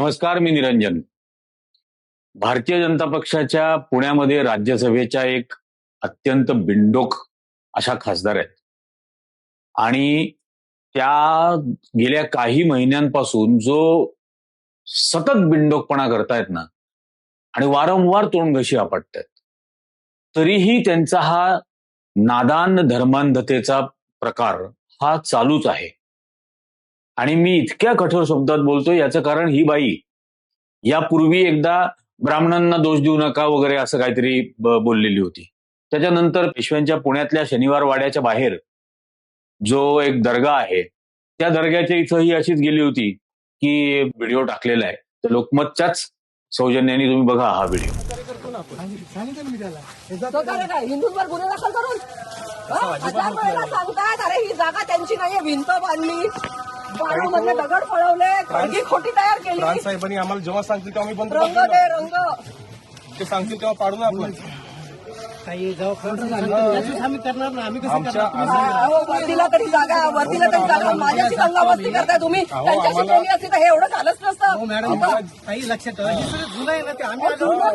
नमस्कार, मी निरंजन. भारतीय जनता पक्षाच्या पुण्यामध्ये राज्यसभेच्या एक अत्यंत बिनडोक अशा खासदार आहेत आणि त्या गेल्या काही महिन्यांपासून जो सतत बिनडोकपणा करतायत ना आणि वारंवार तोंडघशी आपटतायत, तरीही त्यांचा हा नादान धर्मांधतेचा प्रकार हा चालूच आहे. आणि मी इतक्या कठोर शब्दात बोलतोय याचं कारण ही बाई यापूर्वी एकदा ब्राह्मणांना दोष देऊ नका वगैरे असं काहीतरी बोललेली होती. त्याच्यानंतर पेशव्यांच्या पुण्यातल्या शनिवार वाड्याच्या बाहेर जो एक दर्गा आहे त्या दर्ग्याच्या इथं ही अशीच गेली होती की व्हिडिओ टाकलेला आहे. तर लोकमतच्याच सौजन्याने तुम्ही बघा हा व्हिडिओ. हिंदूंवर गुन्हे दाखल करून हजार वेळेला सांगतात, अरे ही जागा त्यांची नाहीये, भिंत बांधली, बाळूमधले दगड पळवले, खडगी खोटी तयार केली. साहेबांनी आम्हाला जेव्हा सांगतील तेव्हा आम्ही बंद रंग दे रंग ते सांगतील तेव्हा पाडू ना आपण. आम्ही करणार ना. आम्ही कसं वरतीला तरी जागा, वरतीला तरी जागा, माझ्याशी दंगामस्ती करताय तुम्ही. त्यांच्याशी केली असती तर हे एवढं झालंच नसतं. मॅडम काही लक्षात ठेवा, हे सगळं जुनं आहे ना ते. आम्ही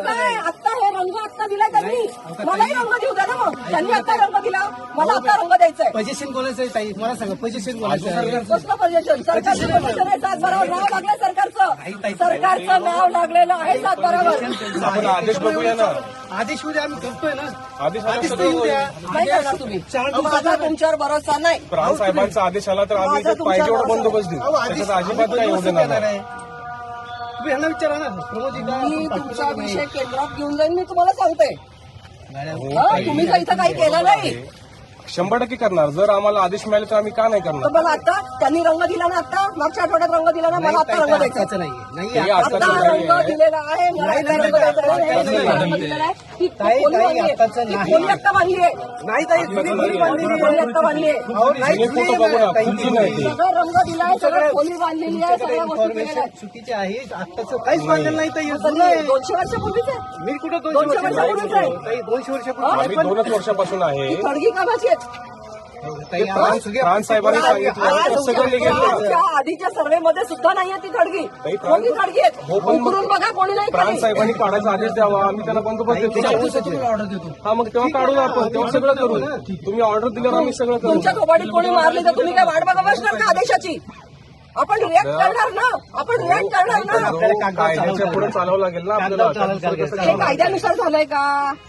काय आत्ता हे रंग आत्ता दिलाय त्यांनी, मलाही रंग देऊ द्या ना. मग त्यांनी आता रंग दिला, मला आता रंग द्यायचाय. पोझिशन बोलायचं आहे ताई, मला सांगा पोझिशन बोलायचं आहे. कसलं पोझिशन? सरकारचं पोझिशन आहे, सातबारावर नाव लागलंय सरकारचं. सरकारचं नाव लागलेलं आहे सातबारावर. आपण आदेश बघूया ना. आदेश उद्या आम्ही करतोय ना. आदेश येऊ द्या. नाही करणार तुम्ही. माझा तुमच्यावर भरोसा नाही. प्राण साहेबांचा आदेश आला तर आम्ही इथे पाहिजे एवढा बंदोबस्त देऊ. त्याच्यात अजिबात काही योजना नाही. तुम्ही यांना विचारा ना. मी तुमचा विषय केंद्रात घेऊन जाईन, मी तुम्हाला सांगते. तुम्ही जर इथं काही केलं नाही 100% करणार. जर आम्हाला आदेश मिळाले तर आम्ही का नाही तर करणार. मला आता त्यांनी रंग दिला ना, आता मागच्या आठवड्यात रंग दिला ना, मला आता रंग द्यायचा नाही. हे आता आत्ताचं रंग नाही. दिलेला आहे, मला आता रंग द्यायचा आहे. रंग दिलेला आहे. ती खोली बांधली आहे. ती खोली आत्ता बांधली आहे. नाही ताई, खोली आत्ता बांधली आहे. जुने फोटो बघू ना, खुर्ची नाही ती. सगळं रंग दिलाय, सगळं खोली बांधलेली आहे, सगळ्या गोष्टी केलेल्या इन्फॉर्मेशन आहेत. चुकीची आहे. आत्ताचं काहीच मानलेलं नाही ताई. जुनं आहे. 200 वर्षापूर्वीच आहे. मी कुठं 200 वर्षापूर्वीच आहे. ताई 200 वर्षापूर्वी आम्ही 2 वर्षापासून आहे. ती खडगी कामाची आहेत. ताई प्राण साहेबांनी सांगितलं सगळं निघेल ना. आजच्या आधीच्या सर्वे मध्ये सुद्धा नाहीये ती खडगी. कोणती खडगी आहेत? हो, पण उकरून बघा, कोणी नाही प्राण खाली. साहेबांनी काढायचा आदेश द्यावा. आम्ही त्याला बंदोबस्त देतो. ऑर्डर देतो. हा मग तेव्हा काढू ना आपण. तेव्हा सगळं करू. तुम्ही ऑर्डर दिल्यावर आम्ही सगळं करू. तुमच्या थोबाडीत कोणी मारली तर तुम्ही काय वाट बघा बसणार का आदेशाची? आपण रिॲक्ट करणार ना, आपण रिॲक्ट करणार ना. कायद्याच्या पुढे चालावं लागेल ना आपल्याला. हे कायद्यानुसार झालंय का?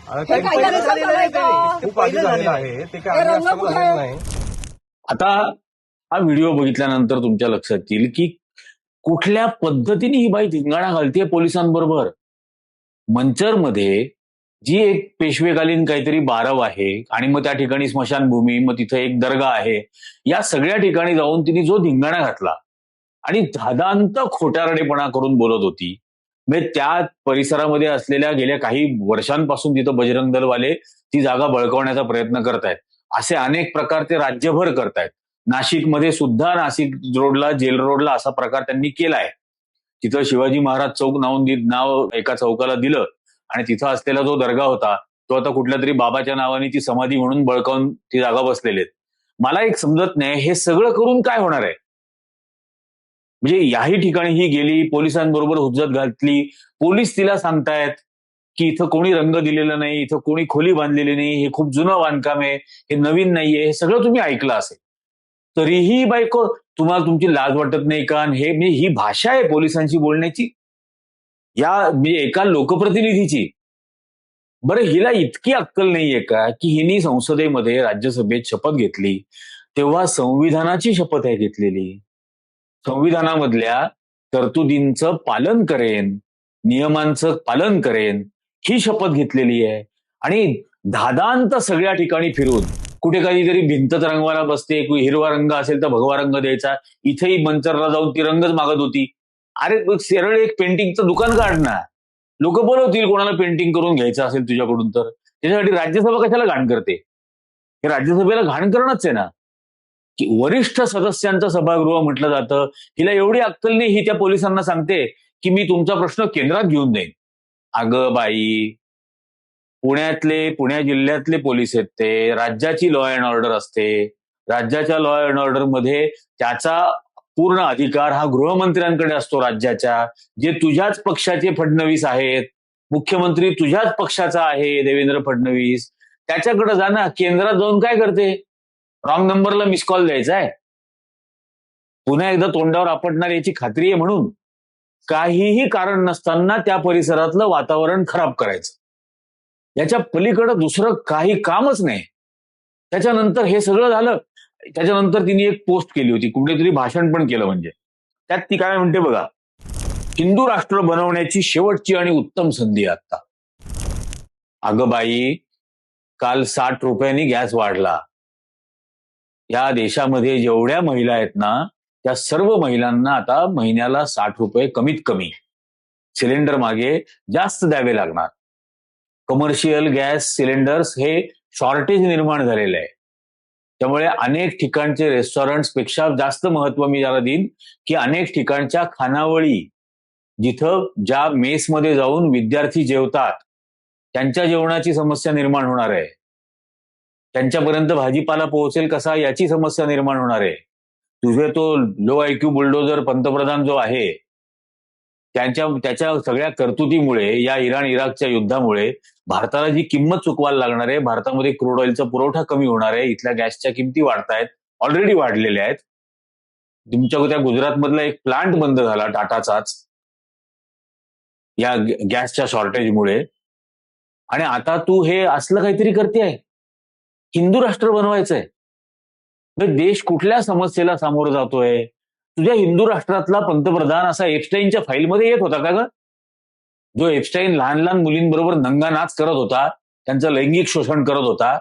हे कायद्यानुसार झालंय का? खूप आधी झालेलं आहे ते. काय हे आम्ही रंग असताना कुठे झालेलं आहे? नाही. आता हा व्हिडिओ बघितल्यानंतर तुमच्या लक्षात येईल की कुठल्या पद्धतीने ही बाई धिंगाणा घालतीये पोलिसांबरोबर. मंचरमध्ये जी एक पेशवेकालीन काहीतरी बारव आहे आणि मग त्या ठिकाणी स्मशानभूमी, मग तिथं एक दर्गा आहे, या सगळ्या ठिकाणी जाऊन तिने जो धिंगाणा घातला आणि धादांत खोटारडेपणा करून बोलत होती. म्हणजे त्या परिसरामध्ये असलेल्या गेल्या काही वर्षांपासून तिथं बजरंग दलवाले ती जागा बळकावण्याचा प्रयत्न करतायत. असे अनेक प्रकार ते राज्यभर करतायत. नाशिकमध्ये सुद्धा, नाशिक रोडला, जेल रोडला असा प्रकार त्यांनी केलाय. तिथं शिवाजी महाराज चौक नाव एका चौकाला दिलं आणि तिथं असलेला जो दर्गा होता तो आता कुठल्या तरी बाबाच्या नावाने ती समाधी म्हणून बळकावून ती जागा बसलेली आहेत. मला एक समजत नाही, हे सगळं करून काय होणार आहे? म्हणजे याही ठिकाणी ही गेली, पोलिसांबरोबर हुज्जत घातली, पोलीस तिला सांगतायत की इथं कोणी रंग दिलेला नाही, इथं कोणी खोली बांधलेली नाही, हे खूप जुनं बांधकाम आहे, हे नवीन नाहीये, हे सगळं तुम्ही ऐकलं असेल. तरीही बायको, तुम्हाला तुमची लाज वाटत नाही का? हे म्हणजे ही भाषा आहे पोलिसांशी बोलण्याची, या म्हणजे एका लोकप्रतिनिधीची. बरं, हिला इतकी अक्कल नाहीये का की हिनी संसदेमध्ये, राज्यसभेत शपथ घेतली तेव्हा संविधानाची शपथ आहे घेतलेली. संविधानामधल्या तरतुदींचं पालन करेन, नियमांचं पालन करेन, ही शपथ घेतलेली आहे. आणि धादांत सगळ्या ठिकाणी फिरून कुठे कधीतरी भिंत रंगवायला बसते, हिरवा रंग असेल तर भगवा रंग द्यायचा, इथेही मंचरला जाऊन ती रंगच मागत होती. अरे सरळ एक पेंटिंगचं दुकान काढ ना, लोक बोलवतील कोणाला पेंटिंग करून घ्यायचं असेल तुझ्याकडून तर. त्याच्यासाठी राज्यसभा कशाला घाण करते? हे राज्यसभेला घाण करणंच आहे ना. की वरिष्ठ सदस्यांचं सभागृह म्हटलं जातं. हिला एवढी अक्कल नाही, ही त्या पोलिसांना सांगते की मी तुमचा प्रश्न केंद्रात घेऊन जाईन. अगं बाई, पुण्या जिल्ह्यातले पोलीस आहेत ते. राज्याची लॉ अँड ऑर्डर असते. राज्याच्या लॉ अँड ऑर्डर मध्ये त्याचा पूर्ण अधिकार हा गृहमंत्र्यांकडे असतो राज्याच्या, जे तुझ्याच पक्षाचे फडणवीस आहेत, मुख्यमंत्री तुझ्याच पक्षाचा आहे देवेंद्र फडणवीस, त्याच्याकडे जा ना. केंद्रात जाऊन काय करते? रॉंग नंबरला मिस कॉल द्यायचा आहे, पुन्हा एकदा तोंडावर आपटणार याची खात्री आहे म्हणून काहीही कारण नसताना त्या परिसरातलं वातावरण खराब करायचं. याच्या पलीकडे दुसरं काही कामच नाही. त्याच्यानंतर हे सगळं झालं. त्याच्यानंतर तिने एक पोस्ट केली होती, कुठेतरी भाषण पण केलं. म्हणजे त्यात ती काय म्हणते बघा, हिंदू राष्ट्र बनवण्याची शेवटची आणि उत्तम संधी आहे आता. अगं बाई, काल 60 रुपयांनी गॅस वाढला. या देशामध्ये जेवढ्या महिला आहेत ना, त्या सर्व महिलांना आता महिन्याला 60 रुपये कमीत कमी सिलेंडर मागे जास्त द्यावे लागणार. कमर्शियल गॅस सिलेंडर्स हे शॉर्टेज निर्माण झालेलं आहे. त्यामुळे अनेक ठिकाणचे रेस्टॉरंट्स पेक्षा जास्त महत्व मी याला देईन की अनेक ठिकाणच्या खानावळी, जिथं ज्या मेसमध्ये जाऊन विद्यार्थी जेवतात, त्यांच्या जेवणाची समस्या निर्माण होणार आहे. त्यांच्यापर्यंत भाजीपाला पोहोचेल कसा याची समस्या निर्माण होणार आहे. तुझे तो लो आयक्यू बुलडोजर पंतप्रधान जो आहे, त्याच्या सगळ्या कर्तुतीमुळे, या इराण इराकच्या युद्धामुळे भारताला जी किंमत चुकवायला लागणार आहे, भारतामध्ये क्रूड ऑइलचा पुरवठा कमी होणार आहे, इथल्या गॅसच्या किमती वाढतायत, ऑलरेडी वाढलेल्या आहेत. तुमच्या त्या गुजरातमधला एक प्लांट बंद झाला टाटाचाच या गॅसच्या शॉर्टेजमुळे. आणि आता तू हे असलं काहीतरी करतेय. हिंदू राष्ट्र बनवायचंय. देश कुठल्या समस्येला सामोरं जातोय? तुझ्या हिंदू राष्ट्रातला पंतप्रधान असा एप्स्टाईनच्या फाईलमध्ये येत होता का ग? जो एप्स्टाईन लहान लहान मुलींबरोबर नंगा नाच करत होता, त्यांचं लैंगिक शोषण करत होता,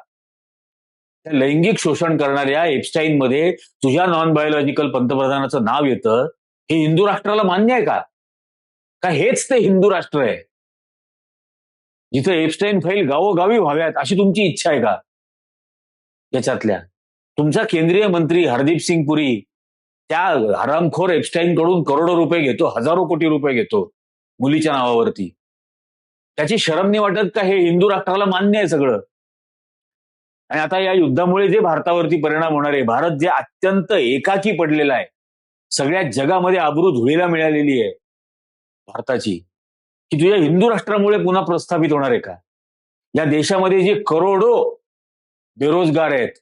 त्या लैंगिक शोषण करणाऱ्या एप्स्टाईनमध्ये तुझ्या नॉन बायोलॉजिकल पंतप्रधानाचं नाव येतं. हे हिंदू राष्ट्राला मान्य आहे का? हेच ते हिंदू राष्ट्र आहे जिथं एप्स्टाईन फाईल गावोगावी व्हाव्यात अशी तुमची इच्छा आहे का? याच्यातल्या तुमचा केंद्रीय मंत्री हरदीप सिंग पुरी त्या हरामखोर एप्स्टाईन कडून करोडो रुपये घेतो, हजारो कोटी रुपये घेतो मुलीच्या नावावरती. त्याची शरम नाही वाटत का? हे हिंदू राष्ट्राला मान्य आहे सगळं. आणि आता या युद्धामुळे जे भारतावरती परिणाम होणार आहे, भारत जे अत्यंत एकाकी पडलेला आहे, सगळ्या जगामध्ये आबरू धुळीला मिळालेली आहे भारताची, की तुझ्या हिंदू राष्ट्रामुळे पुन्हा प्रस्थापित होणार आहे का? या देशामध्ये जे करोडो बेरोजगार आहेत,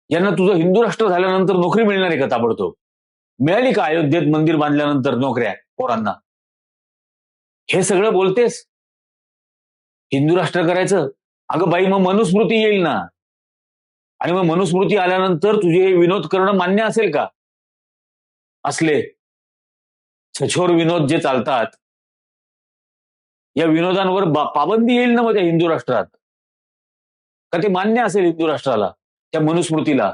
यांना तुझं हिंदू राष्ट्र झाल्यानंतर नोकरी मिळणार आहे का ताबडतोब? मिळाली का अयोध्येत मंदिर बांधल्यानंतर नोकऱ्या पोरांना? हे सगळं बोलतेस हिंदू राष्ट्र करायचं. अगं बाई, मग मनुस्मृती येईल ना. आणि मग मनुस्मृती आल्यानंतर तुझे हे विनोद करणं मान्य असेल का? असले छछोर विनोद जे चालतात, या विनोदांवर पाबंदी येईल ना मग त्या हिंदू राष्ट्रात? का ते मान्य असेल हिंदू राष्ट्राला, त्या मनुस्मृतीला?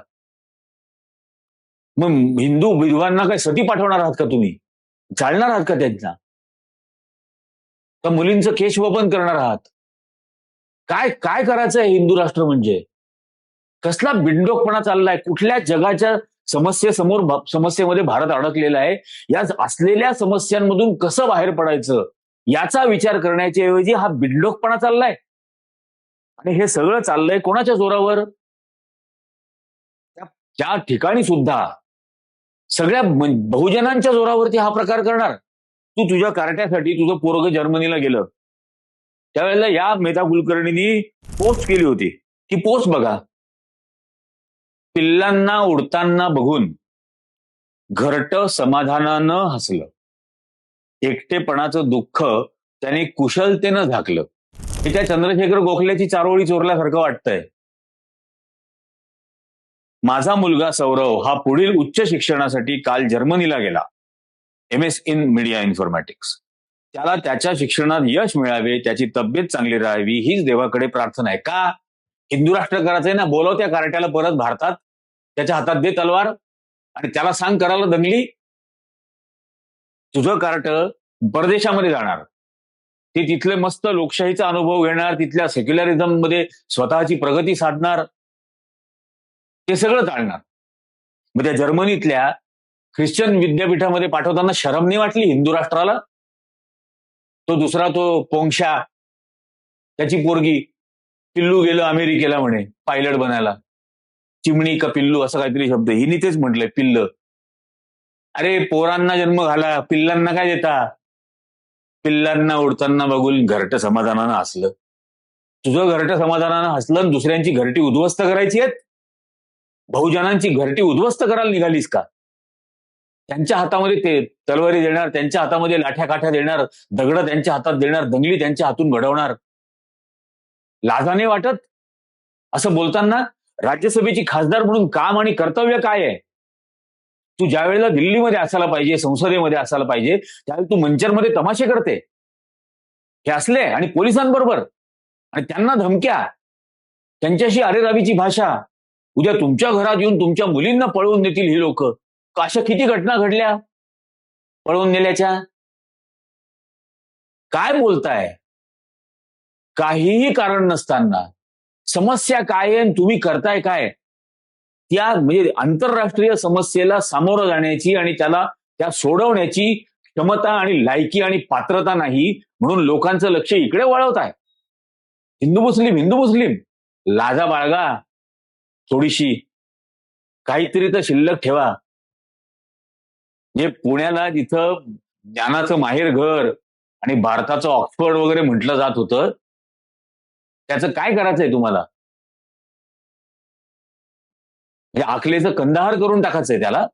मग हिंदू विधवांना काय सती पाठवणार आहात का तुम्ही? जाळणार आहात का त्यांना? का मुलींचं केशवपन करणार आहात? काय काय करायचं आहे हिंदू राष्ट्र म्हणजे? कसला बिंडोकपणा चाललाय? कुठल्या जगाच्या समस्येमध्ये भारत अडकलेला आहे? या असलेल्या समस्यांमधून कसं बाहेर पडायचं याचा विचार करण्याच्या ऐवजी हा बिंडोकपणा चाललाय. आणि हे सगळं चाललंय कोणाच्या जोरावर? त्या ठिकाणी सुद्धा सगळ्या बहुजनांच्या जोरावरती हा प्रकार करणार. तू तुझ्या कार्ट्यासाठी तुझं पोरग जर्मनीला गेलं, त्यावेळेला या मेधा कुलकर्णींनी पोस्ट केली होती. ती पोस्ट बघा. पिल्लांना उडताना बघून घरटं समाधानानं हसलं, एकटेपणाचं दुःख त्याने कुशलतेनं झाकलं. हे त्या चंद्रशेखर गोखल्याची चारोळी चोरल्यासारखं वाटतंय. माझा मुलगा सौरव हा पुढील उच्च शिक्षणासाठी काल जर्मनीला गेला, MS इन मीडिया इन्फॉर्मॅटिक्स. त्याला त्याच्या शिक्षणात यश मिळावे, त्याची तब्येत चांगली राहावी हीच देवाकडे प्रार्थना आहे. का? हिंदू राष्ट्र करायचंय ना. बोलव त्या कार्ट्याला परत भारतात, त्याच्या हातात दे तलवार आणि त्याला सांग करायला दंगली. तुझं कार्ट परदेशामध्ये जाणार, ते तिथले मस्त लोकशाहीचा अनुभव घेणार, तिथल्या सेक्युलरिझम मध्ये स्वतःची प्रगती साधणार, ते सगळं टाळणार. मग त्या जर्मनीतल्या ख्रिश्चन विद्यापीठामध्ये पाठवताना शरम नाही वाटली हिंदू राष्ट्राला? तो दुसरा तो पोंगशा, त्याची पोरगी पिल्लू गेलं अमेरिकेला म्हणे पायलट बनायला. चिमणी का पिल्लू असं काहीतरी शब्द, हिने तेच म्हटलंय, पिल्ल. अरे पोरांना जन्म घाला, पिल्लांना काय देता? पिल्लांना उडताना बघून घरटं समाधानानं हसलं. तुझं घरटं समाधानानं हसलं आणि दुसऱ्यांची घरटी उद्ध्वस्त करायची आहेत? बहुजनांची घरटी उद्ध्वस्त करायला निघालीस का? त्यांच्या हातामध्ये ते तलवारी देणार, त्यांच्या हातामध्ये लाठ्या काठ्या देणार, दगडं त्यांच्या हातात देणार, दंगली त्यांच्या हातून घडवणार. लाजाने वाटत असं बोलताना? राज्यसभेची खासदार म्हणून काम आणि कर्तव्य काय आहे? तू ज्या वेळेला दिल्लीमध्ये असायला पाहिजे, संसदेमध्ये असायला पाहिजे, त्यावेळेला तू मंचरमध्ये तमाशे करते. हे असले आणि पोलिसांबरोबर, आणि त्यांना धमक्या, त्यांच्याशी अरेरावीची भाषा. उद्या तुमच्या घरात येऊन तुमच्या मुलींना पळवून नेतील ही लोक. अशा किती घटना घडल्या पळवून नेल्याच्या? काय बोलताय? काहीही कारण नसताना समस्या काय आहे, तुम्ही करताय काय? त्या म्हणजे आंतरराष्ट्रीय समस्येला सामोरं जाण्याची आणि त्या सोडवण्याची क्षमता आणि लायकी आणि पात्रता नाही, म्हणून लोकांचं लक्ष इकडे वळवत आहे. हिंदू मुस्लिम लाजा बाळगा थोडीशी, काहीतरी तर शिल्लक ठेवा. म्हणजे पुण्याला जिथं ज्ञानाचं माहेर घर आणि भारताचं ऑक्सफर्ड वगैरे म्हटलं जात होतं, त्याचं काय करायचंय तुम्हाला? म्हणजे अकलेचं कंदाहार करून टाकायचंय त्याला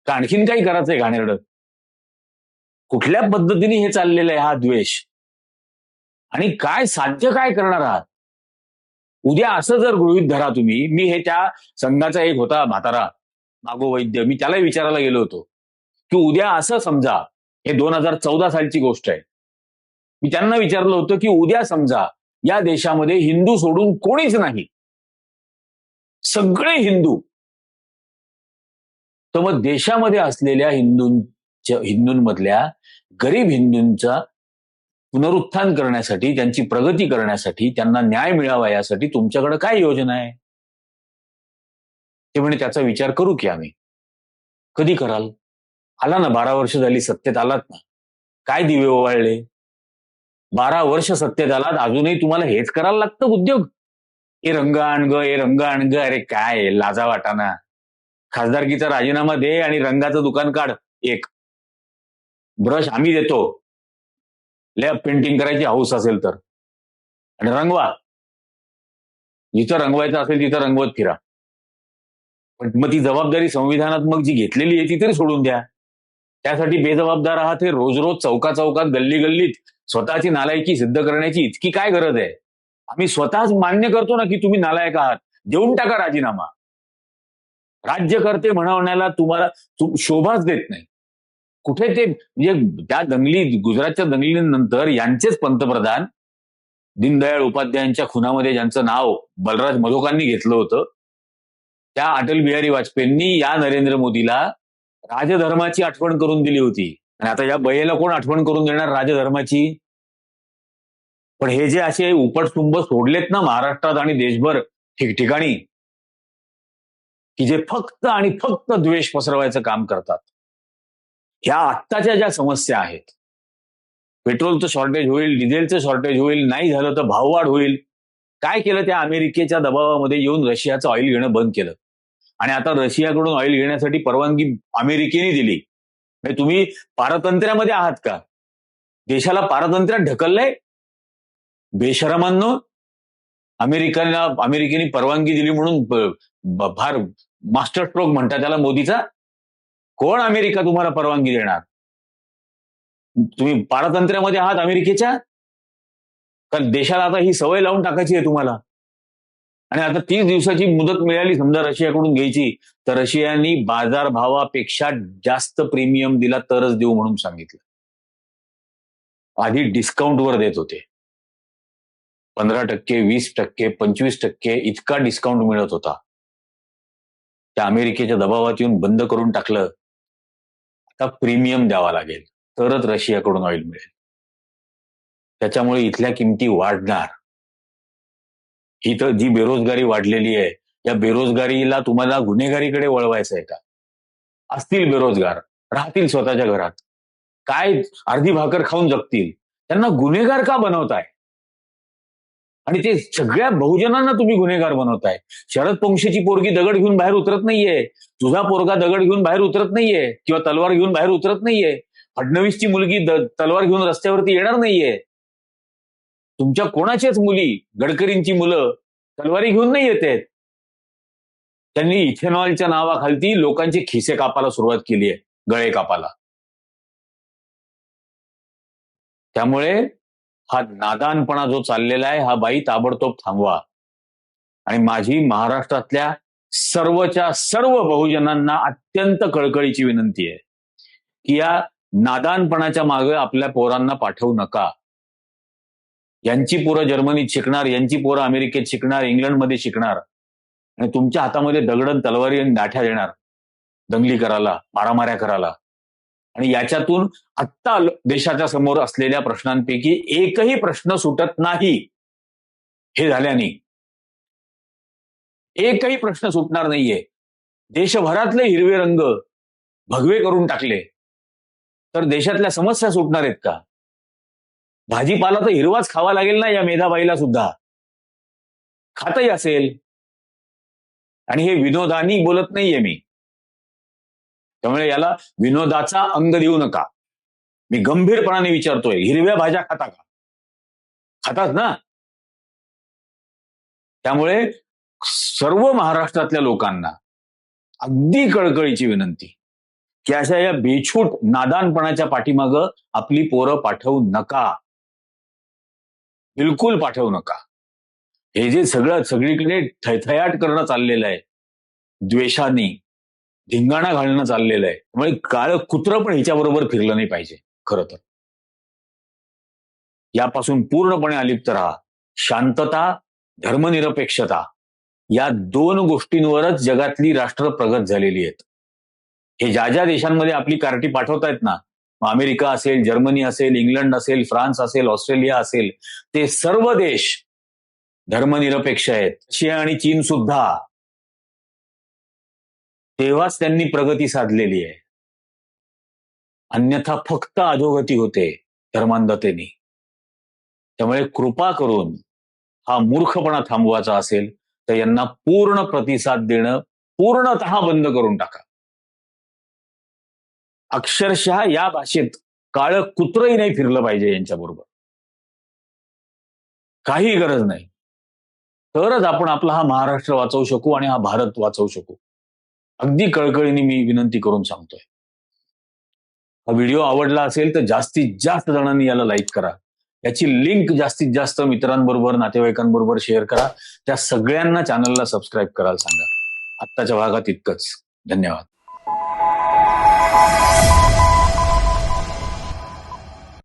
का आणखीन काही करायचंय घाणेरडं? कुठल्या पद्धतीने हे चाललेलं आहे हा द्वेष? आणि काय साध्य काय करणार आहात? उद्या असं जर गृहीत धरा तुम्ही, मी हे त्या संघाचा एक होता म्हातारा मागो वैद्य, मी त्याला विचारायला गेलो होतो की उद्या असं समजा, हे 2014 सालची गोष्ट आहे, मी त्यांना विचारलं होतं की उद्या समजा या देशामध्ये हिंदू सोडून कोणीच नाही, सगळे हिंदू, तर मग देशामध्ये असलेल्या हिंदूंमधल्या गरीब हिंदूंचा पुनरुत्थान करण्यासाठी, त्यांची प्रगती करण्यासाठी, त्यांना न्याय मिळावा यासाठी तुमच्याकडे काय योजना आहे? ते म्हणे त्याचा विचार करू की आम्ही. कधी कराल? आला ना, 12 वर्ष झाली सत्तेत आलात ना, काय दिवे ओवाळले? 12 वर्ष सत्तेत आलात, अजूनही तुम्हाला हेच करायला लागतं उद्योग? हे रंग आण ग, हे रंग आण ग. अरे काय लाजा वाटाना. खासदारकीचा राजीनामा दे आणि रंगाचं दुकान काढ. एक ब्रश आम्ही देतो, लॅब पेंटिंग करायची हौस असेल तर, आणि रंगवा. जिथं रंगवायचं असेल तिथं रंगवत फिरा. पण मग ती जबाबदारी संविधानात मग जी घेतलेली आहे ती तरी सोडून द्या. त्यासाठी बेजबाबदार आहात हे रोज रोज चौकात गल्ली गल्लीत स्वतःची नालायकी सिद्ध करण्याची इतकी काय गरज आहे? आम्ही स्वतःच मान्य करतो ना की तुम्ही नालायक आहात. देऊन टाका राजीनामा. राज्यकर्ते म्हणवण्याला तुम्हाला शोभाच देत नाही. कुठे ते म्हणजे त्या गुजरातच्या दंगलीनंतर यांचेच पंतप्रधान दीनदयाळ उपाध्यायांच्या खुनामध्ये ज्यांचं नाव बलराज मधोकांनी घेतलं होतं, त्या अटल बिहारी वाजपेयींनी या नरेंद्र मोदीला राजधर्माची आठवण करून दिली होती. आणि आता या बयेला कोण आठवण करून देणार राजधर्माची? पण हे जे असे उपटकुंभ सोडलेत ना महाराष्ट्रात आणि देशभर ठिकठिकाणी, की जे फक्त आणि फक्त द्वेष पसरवायचं काम करतात, ह्या आत्ताच्या ज्या समस्या आहेत, पेट्रोलचं शॉर्टेज होईल, डिझेलचं शॉर्टेज होईल, नाही झालं तर भाववाढ होईल. काय केलं? त्या अमेरिकेच्या दबावामध्ये येऊन रशियाचं ऑइल घेणं बंद केलं. आणि आता रशियाकडून ऑइल घेण्यासाठी परवानगी अमेरिकेने दिली. म्हणजे तुम्ही पारतंत्र्यामध्ये आहात का? देशाला पारतंत्र्यात ढकललंय बेशरमांनो. अमेरिकेने परवानगी दिली म्हणून फार मास्टर स्ट्रोक म्हणतात त्याला मोदीचा. कोण अमेरिका तुम्हाला परवानगी देणार? तुम्ही पारतंत्र्यामध्ये आहात अमेरिकेच्या? कारण देशाला आता ही सवय लावून टाकायची आहे तुम्हाला. आणि आता 30 दिवसाची मुदत मिळाली समजा रशियाकडून घ्यायची, तर रशियानी बाजारभावापेक्षा जास्त प्रीमियम दिला तरच देऊ म्हणून सांगितलं. आधी डिस्काउंटवर देत होते. 15%, 20%, 25% इतका डिस्काउंट मिळत होता. त्या अमेरिकेच्या दबावात येऊन बंद करून टाकलं. आता प्रीमियम द्यावा लागेल तरच रशियाकडून ऑइल मिळेल. त्याच्यामुळे इथल्या किमती वाढणार. ही तर जी बेरोजगारी वाढलेली आहे, या बेरोजगारीला तुम्हाला गुन्हेगारीकडे वळवायचं आहे का? असतील बेरोजगार, राहतील स्वतःच्या घरात, काय अर्धी भाकर खाऊन जगतील, त्यांना गुन्हेगार का बनवताय? आणि ते सगळ्या बहुजनांना तुम्ही गुन्हेगार बनवताय. शरद पंक्षीची पोरगी दगड घेऊन बाहेर उतरत नाहीये, तुझा पोरगा दगड घेऊन बाहेर उतरत नाहीये किंवा तलवार घेऊन बाहेर उतरत नाहीये, फडणवीसची मुलगी तलवार घेऊन रस्त्यावरती येणार नाहीये. तुमच्या कोणाच्याच मुली, गडकरींची मुलं तलवारी घेऊन नाही येत आहेत. त्यांनी इथेनॉलच्या नावाखाली लोकांचे खिसे कापायला सुरुवात केली आहे, गळे कापायला. त्यामुळे हा नादानपणा जो चाललेला आहे हा बाई ताबडतोब थांबवा. आणि माझी महाराष्ट्रातल्या सर्वच्या सर्व बहुजनांना अत्यंत कळकळीची विनंती आहे की या नादानपणाच्या मागे आपल्या पोरांना पाठवू नका. यांची पोरं जर्मनीत शिकणार, यांची पोरं अमेरिकेत शिकणार, इंग्लंडमध्ये शिकणार आणि तुमच्या हातामध्ये दगडन तलवारी आणि गाठ्या देणार दंगली करायला, मारामाऱ्या करायला. आणि याच्यातून आत्ता देशाच्या समोर असलेल्या प्रश्नांपैकी एकही प्रश्न सुटत नाही. हे झाल्याने एकही प्रश्न सुटणार नाहीये. देशभरातले हिरवे रंग भगवे करून टाकले तर देशातल्या समस्या सुटणार आहेत का? भाजीपाला तर हिरवाच खावा लागेल ना या मेधाबाईला सुद्धा. खातही असेल. आणि हे विनोदानी बोलत नाहीये मी. त्यामुळे याला विनोदाचा अंग देऊ नका. मी गंभीरपणाने विचारतोय, हिरव्या भाज्या खाता का? खातात ना? त्यामुळे सर्व महाराष्ट्रातल्या लोकांना अगदी कळकळीची विनंती की अशा या बेछूट नादानपणाच्या पाठीमागं आपली पोरं पाठवू नका. बिलकुल पाठवू नका. हे जे सगळीकडे थैथयाट करणं चाललेलं आहे, द्वेषाने धिंगाणा घालणं चाललेलं आहे, त्यामुळे काळं कुत्रं पण ह्याच्याबरोबर फिरलं नाही पाहिजे. खरं तर यापासून पूर्णपणे अलिप्त राहा. शांतता, धर्मनिरपेक्षता या दोन गोष्टींवरच जगातली राष्ट्र प्रगत झालेली आहेत. हे ज्या ज्या देशांमध्ये आपली कार्टी पाठवतायत ना, अमेरिका असेल, जर्मनी असेल, इंग्लंड असेल, फ्रान्स असेल, ऑस्ट्रेलिया असेल, ते सर्व देश धर्मनिरपेक्ष आहेत. रशिया आणि चीन सुद्धा. तेव्हाच त्यांनी प्रगती साधलेली आहे. अन्यथा फक्त अधोगती होते धर्मांधतेने. त्यामुळे कृपा करून हा मूर्खपणा थांबवायचा असेल तर यांना पूर्ण प्रतिसाद देणं पूर्णतः बंद करून टाका. अक्षरशः या भाषेत काळं कुत्रही नाही फिरलं पाहिजे यांच्याबरोबर. काही गरज नाही. तरच आपण आपला हा महाराष्ट्र वाचवू शकू आणि हा भारत वाचवू शकू. अगदी कळकळीने मी विनंती करून सांगतोय. हा व्हिडिओ आवडला असेल तर जास्तीत जास्त जणांनी याला लाईक करा. याची लिंक जास्तीत जास्त मित्रांबरोबर, नातेवाईकांबरोबर शेअर करा. त्या सगळ्यांना चॅनलला सबस्क्राईब करायला सांगा. आत्ताच्या भागात इतकंच. धन्यवाद.